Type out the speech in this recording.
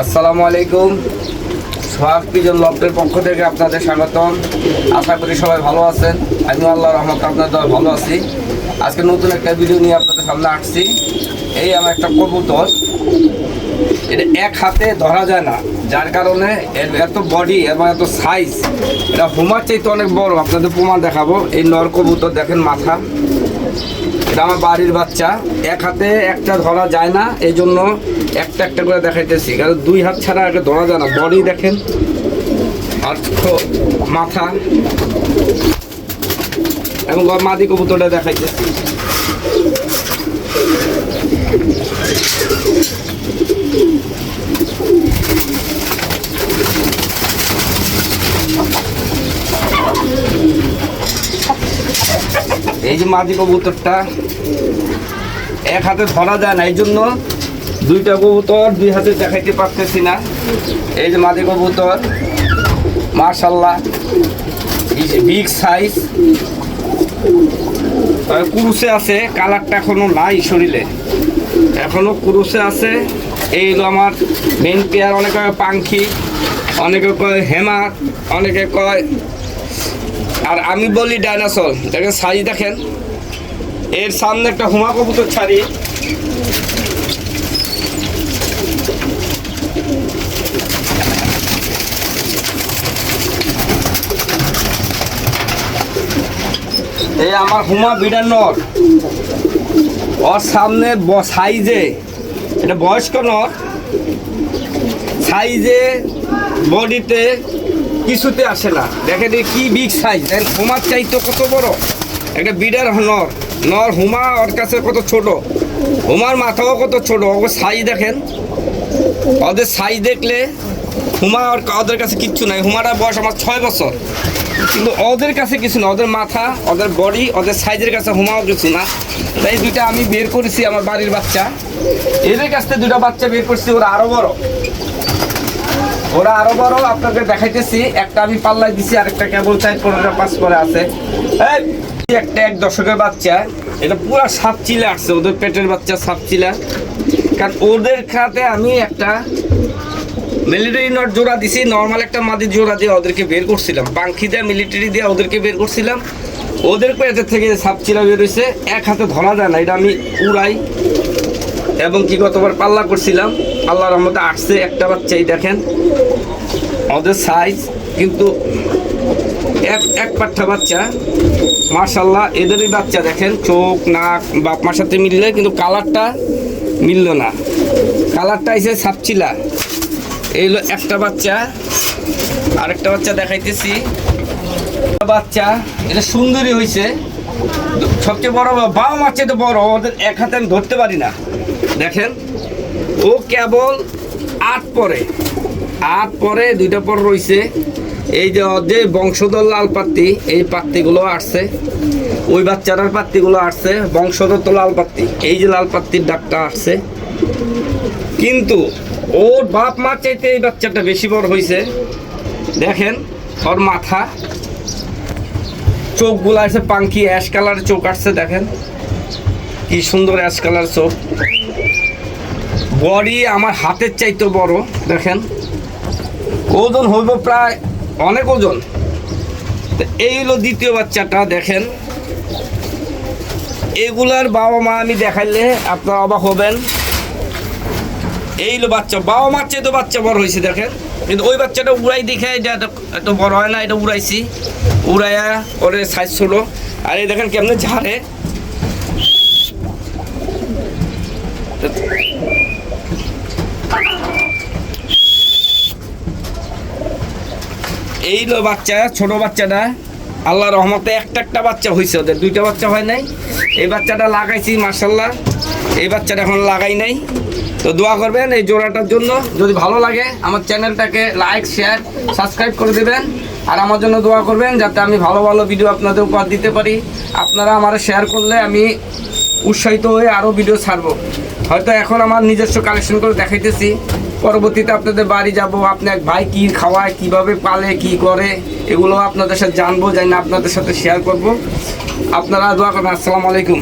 আসসালামু আলাইকুম। সোহাগ পিজন লফটের পক্ষ থেকে আপনাদের স্বাগতম। আশা করি সবাই ভালো আছেন। আমি আল্লাহর রহমতে আপনাদের ভালো আছি। আজকে নতুন একটা ভিডিও নিয়ে আপনাদের সামনে আসছি। এই আমার একটা কবুতর, এটা এক হাতে ধরা যায় না, যার কারণে এর এত বডি এবং এত সাইজ, এটা হুমার চাইতে অনেক বড়। আপনাদের প্রমাণ দেখাবো। এই নর কবুতর দেখেন, মাথা, এটা আমার বাড়ির বাচ্চা। এক হাতে একটা ধরা যায় না, এই জন্য একটা একটা করে দেখাইতেছি, কারণ দুই হাত ছাড়া একটা ধরা যায় না। বডি দেখেন আর মাথা, এবং মাদি কবুতরটা দেখাইতেছি। এই যে মাদি কবুতরটা এক হাতে ধরা যায় না, এই জন্য দুইটা কবুতর দুই হাতে দেখাইতে পারতেছি না। এই যে মাদি কবুতর, মাশাআল্লাহ, বিগ সাইজ, কুরুসে আছে, কালারটা এখনো নাই শরীরে, এখনো কুরুসে আছে। এই হলো আমার মেন পেয়ার। অনেকে কয় পাখি, অনেকে কয় হেমার, অনেকে কয়, আর আমি বলি ডাইনোসর। দেখেন সাইজ দেখেন। এর সামনে একটা হুমা কবুতর ছাড়ি, এই আমার হুমা বিডার নর। ওর সামনে সাইজে, এটা বয়স্ক নর, সাইজে বডিতে কিছুতে আসে না। দেখেন কি বিগ সাইজ, দেখেন হুমার চাইতো কত বড় একটা বিডার নর। নর হুমা ওর কাছে কত ছোট, হুমার মাথাও কত ছোট। ওর সাইজ দেখেন, ওদের সাইজ দেখলে হুমা ওদের কাছে কিচ্ছু নাই। হুমারা বয়স আমার 6 বছর, কিন্তু ওদের কাছে কিছু না। ওদের মাথা, ওদের বডি, ওদের সাইজের কাছে হুমাও কিছু না। তাই দুইটা আমি বের করেছি, আমার বাড়ির বাচ্চা। এদের কাছ থেকে দুটা বাচ্চা বের করছি, ওরা আরো বড়, ওরা আরো বড়। আপনাকে দেখাইতেছি। একটা আমি পাল্লায় দিছি, আরেকটা কেবল 4-15 করে আছে। একটা 1 দশকের বাচ্চা, এটা পুরা সাপ চিলা আসছে, ওদের পেটের বাচ্চা সাপ চিলা। কারণ ওদের খাতে আমি একটা মিলিটারি নট জোড়া দিছি, নর্মাল একটা মাদি জোড়া দিয়ে ওদেরকে বের করছিলাম। পাখি দিয়ে মিলিটারি দিয়ে ওদেরকে বের করছিলাম। ওদের পেটের থেকে সাপ চিলা বের হয়েছে, এক হাতে ধরা যায় না। এটা আমি উড়াই এবং কি গতবার পাল্লা করছিলাম, আল্লাহর রহমতে আসছে একটা বাচ্চাই। দেখেন ওদের সাইজ, কিন্তু এক পাঠা বাচ্চা, মাশাআল্লাহ। এদেরই বাচ্চা দেখেন, চোখ নাক বাপ মার সাথে মিললে, কিন্তু কালারটা মিলল না। কালারটা এসে সাপচিলা। এই হলো একটা বাচ্চা। আরেকটা বাচ্চা দেখাইতেছি। বাচ্চা এটা সুন্দরী হয়েছে, সবচেয়ে বড় বাবা মার চেয়ে তো বড়। ওদের এক হাতে আমি ধরতে পারি না। দেখেন ও কেবল 8 পরে 2টা পর রয়েছে। এই যে বংশধর লাল পাত্তি, এই পাত্তিগুলো আসছে, ওই বাচ্চাটার পাত্তিগুলো আসছে, বংশধর তো লাল পাত্তি। এই যে লাল পাত্তির ডাকটা আসছে, কিন্তু ওর বাপ মার চাইতে এই বাচ্চাটা বেশি বড় হয়েছে। দেখেন ওর মাথা, চোখগুলো আছে পাখি, অ্যাশ কালারের চোখ আসছে। দেখেন কি সুন্দর অ্যাশ কালার চোখ। বডি আমার হাতের চাইতে বড়। দেখেন ওজন হইব প্রায় অনেক ওজন। এই হলো দ্বিতীয় বাচ্চাটা। দেখেন এগুলার বাবা মা আমি দেখাইলে আপনারা অবাক হবেন। এই হলো বাচ্চা, বাবা মার চেয়ে তো বাচ্চা বড় হয়েছে। দেখেন, কিন্তু ওই বাচ্চাটা উড়াই দেখে এটা এত বড় হয় না। এটা উড়াইছি, উড়াইয়া ওর সাইজ ছোটো। আর এই দেখেন কেমনে ঝাড়ে। এই হলো বাচ্চা, ছোট বাচ্চাটা। আল্লাহর রহমতে একটা বাচ্চা হয়েছে, ওদের 2টা বাচ্চা হয় নাই। এই বাচ্চাটা লাগাইছি, মাশাআল্লাহ। এই বাচ্চাটা এখন লাগাই নাই। তো দোয়া করবেন এই জোড়াটার জন্য। যদি ভালো লাগে আমার চ্যানেলটাকে লাইক, শেয়ার, সাবস্ক্রাইব করে দেবেন। আর আমার জন্য দোয়া করবেন যাতে আমি ভালো ভালো ভিডিও আপনাদের উপহার দিতে পারি। আপনারা আমার শেয়ার করলে আমি উৎসাহিত হয়ে আরও ভিডিও ছাড়বো। হয়তো এখন আমার নিজস্ব কালেকশন করে দেখাইতেছি, পরবর্তীতে আপনাদের বাড়ি যাব, আপনার ভাই কী খাওয়ায়, কীভাবে পালে, কি করে, এগুলো আপনাদের সাথে জানবো, জানি না আপনাদের সাথে শেয়ার করব। আপনারা দোয়া করবেন। আসসালামু আলাইকুম।